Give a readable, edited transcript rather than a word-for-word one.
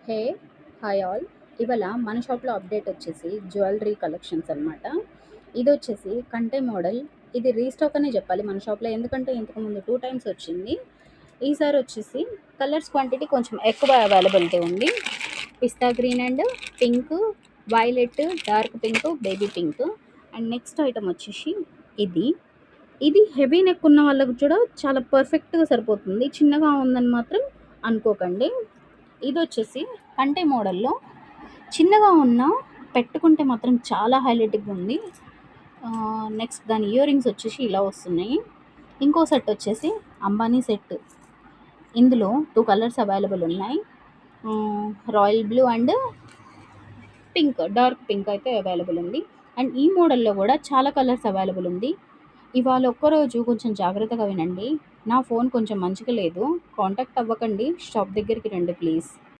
Hey hi all. ఇవాళ మన షాప్లో అప్డేట్ వచ్చేసి జ్యువెలరీ కలెక్షన్స్ అనమాట. ఇది వచ్చేసి కంటే మోడల్. ఇది రీస్టాక్ అనే చెప్పాలి మన షాప్లో, ఎందుకంటే ఇంతకుముందు 2 టైమ్స్ వచ్చింది. ఈసారి వచ్చేసి కలర్స్ క్వాంటిటీ కొంచెం ఎక్కువ అవైలబిలిటీ ఉంది. Pista green and pink, violet, dark pink, baby pink. And next item వచ్చేసి ఇది ఇది హెవీ నెక్ ఉన్న వాళ్ళకి కూడా చాలా పర్ఫెక్ట్గా సరిపోతుంది. చిన్నగా ఉందని మాత్రం అనుకోకండి. ఇది వచ్చేసి కంటే మోడల్లో చిన్నగా ఉన్న పెట్టుకుంటే మాత్రం చాలా హైలైట్గా ఉంది. నెక్స్ట్ దాని ఇయర్ రింగ్స్ వచ్చేసి ఇలా వస్తున్నాయి. ఇంకో సెట్ వచ్చేసి అంబానీ సెట్. ఇందులో 2 కలర్స్ అవైలబుల్ ఉన్నాయి. Royal blue and pink, dark pink అయితే అవైలబుల్ ఉంది. అండ్ ఈ మోడల్లో కూడా చాలా కలర్స్ అవైలబుల్ ఉంది. ఇవాళ ఒక్కరోజు కొంచెం జాగ్రత్తగా వినండి. నా ఫోన్ కొంచెం మంచిగా లేదు, కాంటాక్ట్ అవ్వకండి, షాప్ దగ్గరికి రండి ప్లీజ్.